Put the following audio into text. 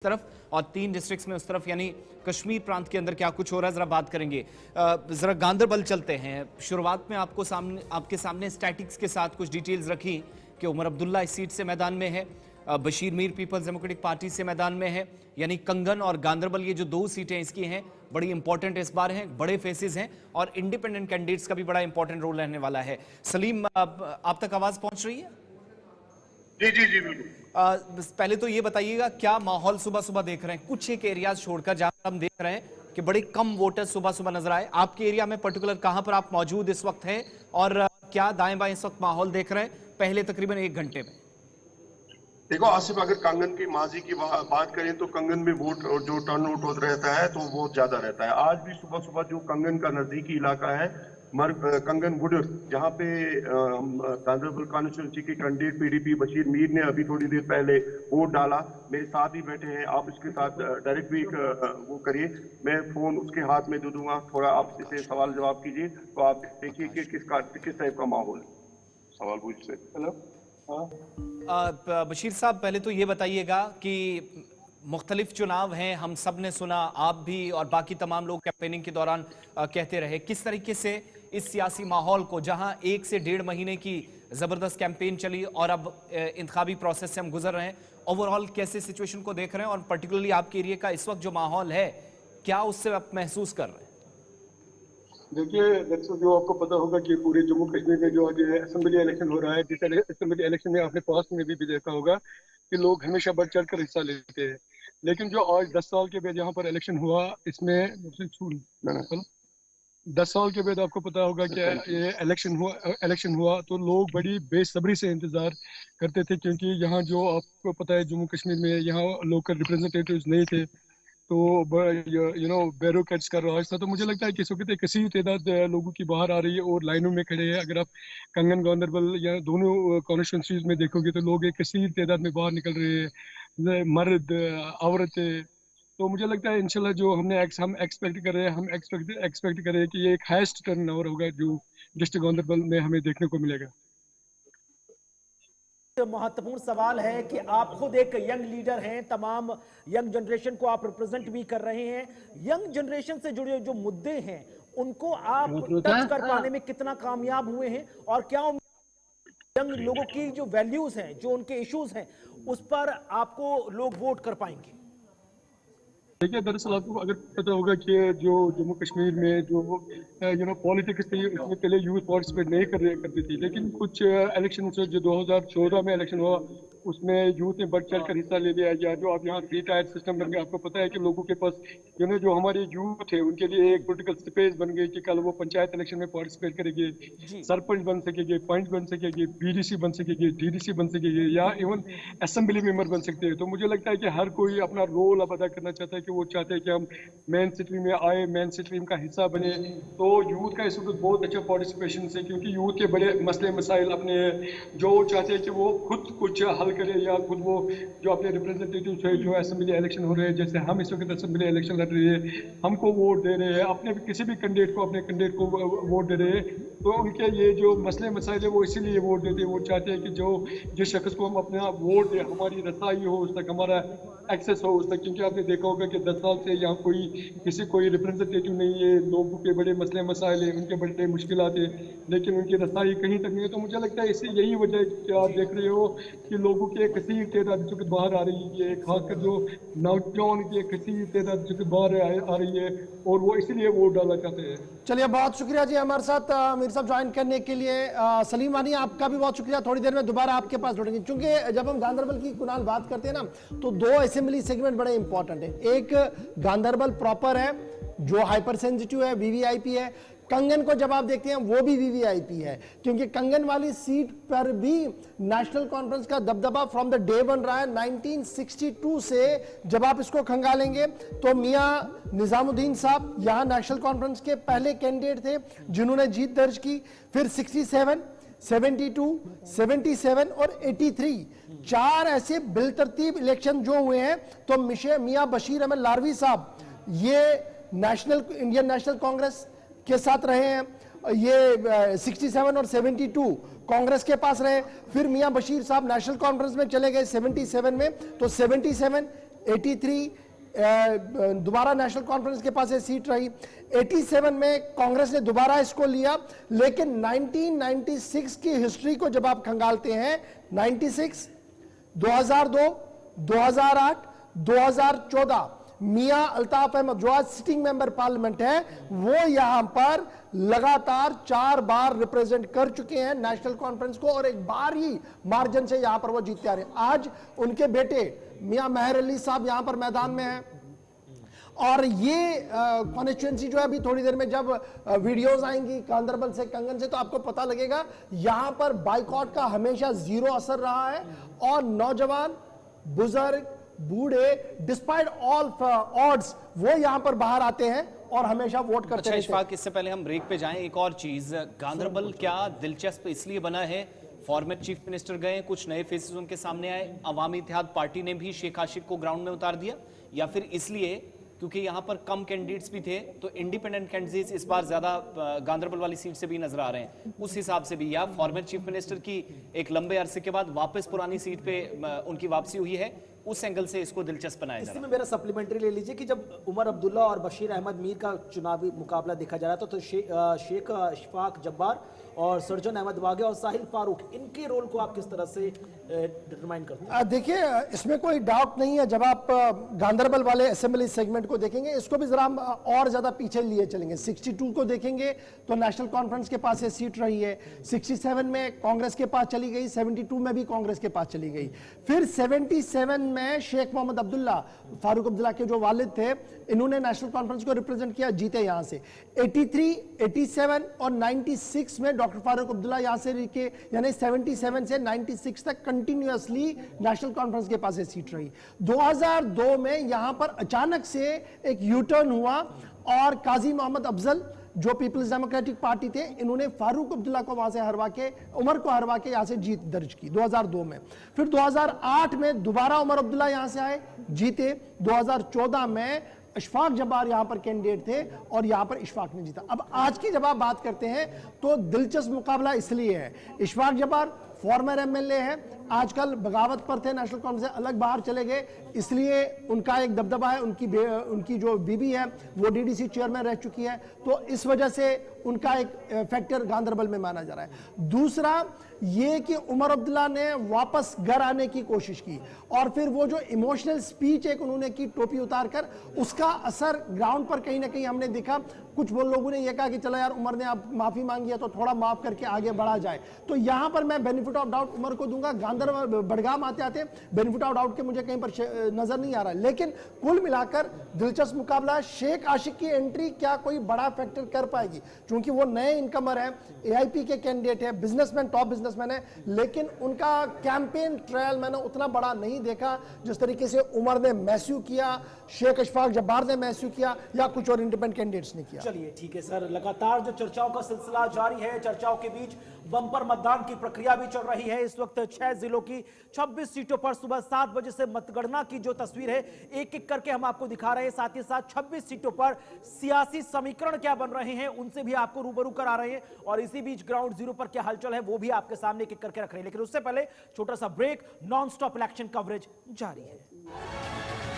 तरफ और 3 डिस्ट्रिक्ट्स में उस तरफ, यानी कश्मीर प्रांत के अंदर क्या कुछ हो रहा है जरा बात करेंगे। जरा गांदरबल चलते हैं। शुरुआत में आपके सामने स्टैटिक्स के साथ कुछ डिटेल्स रखी कि उमर अब्दुल्ला इस सीट से मैदान में है, Bashir Mir Peoples Democratic Party से मैदान में है, यानी कंगन और गांदरबल ये जो 2 सीटें इसकी हैं बड़ी इंपॉर्टेंट इस बार हैं, बड़े फेसेस हैं और इंडिपेंडेंट कैंडिडेट्स का भी बड़ा इंपॉर्टेंट रोल रहने वाला है। सलीम, आप तक आवाज पहुंच रही है? जी जी जी बिल्कुल। पहले तो ये बताइएगा क्या माहौल सुबह सुबह देख रहे हैं, कुछ एक एरियाज छोड़कर जहां हम देख रहे हैं कि बड़े कम वोटर्स सुबह सुबह नजर आए, आपके एरिया में पर्टिकुलर कहां पर आप मौजूद इस वक्त हैं और क्या दाएं बाएं इस वक्त माहौल देख रहे हैं पहले तकरीबन 1 घंटे में? देखो आसिफ, अगर कंगन की माजी की बात करें तो कंगन में वोट और जो टर्न आउट होता रहता है तो वो ज्यादा रहता है। आज भी सुबह सुबह जो कंगन का नजदीकी इलाका है कंगन वुडर, जहाँ पे गांदरबल कॉन्स्टिट्यूंसी के कैंडिडेट पीडीपी बशीर मीर ने अभी थोड़ी देर पहले वोट डाला, मेरे साथ ही बैठे हैं, आप इसके साथ डायरेक्ट भी वो करिए, मैं फोन उसके हाथ में दे दूंगा, थोड़ा आप इसे सवाल जवाब कीजिए तो आप देखिए कि किस टाइप का माहौल है। सवाल पूछ से। हेलो बशीर साहब, पहले तो ये बताइएगा कि मुख्तलिफ चुनाव हैं, हम सब ने सुना, आप भी और बाकी तमाम लोग कैंपेनिंग के दौरान कहते रहे, किस तरीके से इस सियासी माहौल को, जहां 1 से 1.5 महीने की ज़बरदस्त कैंपेन चली और अब इंतखाबी प्रोसेस से हम गुजर रहे हैं, ओवरऑल कैसे सिचुएशन को देख रहे हैं और पर्टिकुलरली आपके एरिया का इस वक्त जो माहौल है क्या उससे आप महसूस कर रहे हैं? देखिए दरअसल जो आपको पता होगा कि पूरे जम्मू कश्मीर में जो आज असेंबली इलेक्शन हो रहा है, जिस असेंबली इलेक्शन में आपने पास्ट में भी देखा होगा कि लोग हमेशा बढ़ चढ़ कर हिस्सा लेते हैं, लेकिन जो आज 10 साल के बाद यहाँ पर इलेक्शन हुआ, इसमें 10 साल के बाद आपको पता होगा कि ये इलेक्शन हुआ तो लोग बड़ी बेसब्री से इंतजार करते थे, क्योंकि यहाँ जो आपको पता है जम्मू कश्मीर में यहाँ लोकल रिप्रेजेंटेटिव्स नहीं थे, तो बैरोक्रेट्स का राज था। तो मुझे लगता है कि इस वक्त एक कसीर तादाद लोगों की बाहर आ रही है और लाइनों में खड़े हैं। अगर आप कंगन गांदरबल या दोनों कॉन्स्टिट्यूंसीज में देखोगे तो लोग एक कसीर तादाद में बाहर निकल रहे हैं, मर्द औरतें। तो मुझे लगता है इंशाल्लाह जो हम एक्सपेक्ट कर रहे हैं, हम एक्सपेक्ट कर रहे हैं कि ये एक हाईएस्ट टर्न ओवर होगा जो डिस्ट्रिक्ट गांदरबल में हमें देखने को मिलेगा। महत्वपूर्ण सवाल है कि आप खुद एक यंग लीडर हैं, तमाम यंग जनरेशन को आप रिप्रेजेंट भी कर रहे हैं, यंग जनरेशन से जुड़े जो मुद्दे हैं उनको आप टच कर पाने में कितना कामयाब हुए हैं और क्या यंग लोगों की जो वैल्यूज हैं, जो उनके इश्यूज हैं, उस पर आपको लोग वोट कर पाएंगे? देखिए दरअसल आपको अगर पता होगा कि जो जम्मू कश्मीर में जो पॉलिटिक्स थी उसमें पहले यूथ पार्टिसिपेट नहीं करती थी, लेकिन कुछ इलेक्शन जो 2014 में इलेक्शन हुआ उसमें यूथ ने बढ़ चढ़ कर हिस्सा ले लिया। या जो आप यहाँ 3 टायर सिस्टम बन गया, आपको पता है कि लोगों के पास जो हमारे यूथ है उनके लिए एक पोलिटिकल स्पेस बन गई कि कल वो पंचायत इलेक्शन में पार्टिसिपेट करेंगे, सरपंच बन सकेंगे, पंच बन सकेंगे, बीडीसी बन सकेंगे, डीडीसी बन सकेंगे या इवन असेंबली मेंबर बन सकते हैं। तो मुझे लगता है कि हर कोई अपना रोल अब अदा करना चाहता है कि वो चाहते हैं कि हम मेन स्ट्रीम में आए, मेन स्ट्रीम का हिस्सा बने। तो यूथ का इस वक्त बहुत अच्छा पार्टिसिपेशन है, क्योंकि यूथ के बड़े मसले मसाइल अपने जो चाहते हैं कि वो खुद कुछ हल करे या खुद वो जो अपने रिप्रेजेंटेटिव है, जो असेंबली इलेक्शन हो रहे हैं, जैसे हम इस वक्त असेंबली इलेक्शन लड़ रहे हैं, हमको वोट दे रहे हैं, अपने किसी भी कैंडिडेट को वोट दे रहे हैं, तो उनके ये जो मसले मसाइल है वो इसीलिए वोट देते हैं। वो चाहते हैं कि जिस शख्स को हम अपना वोट दें, हमारी रसाई हो उस तक, हमारा एक्सेस हो उस तक, क्योंकि आपने देखा होगा कि 10 साल से यहाँ कोई रिप्रेजेंटेटिव नहीं है, लोगों के बड़े मसले मसाइल हैं, उनके बड़े मुश्किलात हैं, लेकिन उनकी रसाई कहीं तक नहीं है। तो मुझे लगता है इससे यही वजह है कि आप देख रहे हो कि लोगों की एक कसीर तादाद जो कि बाहर आ रही है, खासकर जो नौजवान की एक कसीर तादाद जो कि बाहर आ रही है और वो इसीलिए वोट डालना चाहते हैं। चलिए, बहुत शुक्रिया जी हमारे साथ मीर साहब ज्वाइन करने के लिए। सलीम वानी, आपका भी बहुत शुक्रिया। थोड़ी देर में दोबारा आपके पास जुड़ेंगे, क्योंकि जब हम गांदरबल की कुनाल बात करते हैं ना, तो 2 असेंबली सेगमेंट बड़े इंपॉर्टेंट है। एक गांदरबल प्रॉपर है जो हाइपर सेंसिटिव है, वीवीआईपी है। कंगन को जब आप देखते हैं वो भी वीवीआईपी है, क्योंकि कंगन वाली सीट पर भी नेशनल कॉन्फ्रेंस का दबदबा फ्रॉम द डे बन रहा है। 1962 से जब आप इसको खंगालेंगे तो मियां निजामुद्दीन साहब यहाँ नेशनल कॉन्फ्रेंस के पहले कैंडिडेट थे जिन्होंने जीत दर्ज की। फिर 67, 72, 77 और 83 4 ऐसे बिलतरतीब इलेक्शन जो हुए हैं, तो मियां बशीर अहमद लारवी साहब ये इंडियन नेशनल कांग्रेस के साथ रहे हैं, ये 67 और 72 कांग्रेस के पास रहे। फिर मियां बशीर साहब नेशनल कॉन्फ्रेंस में चले गए 77 में, तो 77, 83 दोबारा नेशनल कॉन्फ्रेंस के पास ये सीट रही। 87 में कांग्रेस ने दोबारा इसको लिया, लेकिन 1996 की हिस्ट्री को जब आप खंगालते हैं, 96, 2002, 2008, 2014 मियां अल्ताफ अहमद जो आज सिटिंग मेंबर पार्लियामेंट है, वो यहां पर लगातार 4 बार रिप्रेजेंट कर चुके हैं नेशनल कॉन्फ्रेंस को, और एक बार ही मार्जिन से यहां पर वो जीतते आ रहे हैं। आज उनके बेटे मियां मेहर अली साहब यहां पर मैदान में हैं, और ये कॉन्स्टिट्यूएंसी जो है अभी थोड़ी देर में जब वीडियोस आएंगी गांधरबल से, कंगन से, तो आपको पता लगेगा यहां पर बाइकॉट का हमेशा जीरो असर रहा है, और नौजवान, बुजुर्ग, बूढ़े, डिस्पाइट ऑल ऑड्स वो यहां पर बाहर आते हैं और हमेशा वोट करते हैं। इशफाक, इससे पहले हम ब्रेक पे जाएं, एक और चीज, गांधरबल क्या दिलचस्प इसलिए बना है, फॉर्मर चीफ मिनिस्टर गए, कुछ नए फेसेस उनके सामने आए, अवामी इत्तेहाद पार्टी ने भी शेख आशिक को ग्राउंड में उतार दिया, या फिर इसलिए क्योंकि यहां पर कम कैंडिडेट्स भी थे तो इंडिपेंडेंट कैंडिडेट्स इस बार ज्यादा गांधरबल वाली सीट से भी नजर आ रहे हैं, उस हिसाब से भी, या फॉर्मर चीफ मिनिस्टर की एक लंबे अरसे के बाद वापस पुरानी सीट पे उनकी वापसी हुई है, उस एंगल से इसको दिलचस्प बनाया जा रहा है। इसमें मेरा सप्लीमेंट्री ले लीजिए कि जब उमर अब्दुल्ला और बशीर अहमद मीर का चुनावी मुकाबला देखा जा रहा था, तो शेख अशफाक जब्बार और सर्जन अहमद वागे और साहिल फारूक, इनके रोल को आप किस तरह से डिटरमाइन करते हैं? देखिए, इसमें कोई डाउट नहीं है, जब आप गांधरबल वाले असेंबली सेगमेंट को देखेंगे, इसको भी जरा हम और ज्यादा पीछे लिए चलेंगे। 62 को देखेंगे तो नेशनल कॉन्फ्रेंस के पास ये सीट रही है, 67 में कांग्रेस के पास चली गई, 72 में भी कांग्रेस के पास चली गई, फिर 77 में शेख मोहम्मद अब्दुल्ला, फारूक अब्दुल्ला के जो वालिद थे, इन्होंने नेशनल कॉन्फ्रेंस को रिप्रेजेंट किया, जीते यहां से। 83, 87 और 96 में डॉक्टर फारूक अब्दुल्ला यहां से लेके, यानी 77 से 96 तक कंटिन्यूअसली नेशनल कॉन्फ्रेंस के पास सीट रही। 2002 में यहां पर अचानक से एक यू टर्न हुआ और काजी मोहम्मद अफजल जो पीपल्स डेमोक्रेटिक पार्टी थे, इन्होंने फारूक अब्दुल्ला को वहां से हरवा के, उमर को हरवा के यहां से जीत दर्ज की 2002 में। फिर 2008 में दोबारा उमर अब्दुल्ला यहां से आए, जीते। 2014 में इशफाक जब्बार यहां पर कैंडिडेट थे और यहां पर इशफाक ने जीता। अब आज की जब आप बात करते हैं तो दिलचस्प मुकाबला इसलिए है, इशफाक जब्बार फॉर्मर एमएलए है, आजकल बगावत पर थे, नेशनल कांग्रेस से अलग बाहर चले गए, इसलिए उनका एक दबदबा है, उनकी जो बीबी है वो डीडीसी चेयरमैन रह चुकी है, तो इस वजह से उनका एक फैक्टर गांधरबल में माना जा रहा है। दूसरा ये कि उमर अब्दुल्ला ने वापस घर आने की कोशिश की, और फिर वो जो इमोशनल स्पीच एक उन्होंने की टोपी उतार कर, उसका असर ग्राउंड पर कहीं ना कहीं हमने देखा। कुछ वो लोगों ने ये कहा कि चलो यार, उमर ने आप माफी मांगी है तो थोड़ा माफ करके आगे बढ़ा जाए, तो यहां पर मैं बेनिफिट ऑफ डाउट उमर को दूंगा। गांधरबल बड़गाम आते आते बेनिफिट ऑफ डाउट के मुझे कहीं पर नजर नहीं आ रहा है, लेकिन कुल मिलाकर दिलचस्प मुकाबला। शेख आशिक की एंट्री क्या कोई बड़ा फैक्टर कर पाएगी, क्योंकि वो नए इनकमर है, एआईपी के कैंडिडेट है, बिजनेसमैन, टॉप बिजनेसमैन है, लेकिन उनका कैंपेन ट्रायल मैंने उतना बड़ा नहीं देखा जिस तरीके से उमर ने मैस्यू किया, शेख अशफाक जब्बार ने मैस्यू किया, या कुछ और इंडिपेंडेंट कैंडिडेट्स ने किया। चलिए ठीक है सर, लगातार जो चर्चाओं का सिलसिला जारी है, चर्चाओं के बीच बंपर मतदान की प्रक्रिया भी चल रही है। इस वक्त 6 जिलों की 26 सीटों पर सुबह 7 बजे से मतगणना की जो तस्वीर है एक एक करके हम आपको दिखा रहे हैं, साथ ही साथ 26 सीटों पर सियासी समीकरण क्या बन रहे हैं उनसे भी आपको रूबरू करा रहे हैं, और इसी बीच ग्राउंड जीरो पर क्या हलचल है वो भी आपके सामने एक एक करके रख रहे हैं। लेकिन उससे पहले छोटा सा break, non stop election coverage जारी है।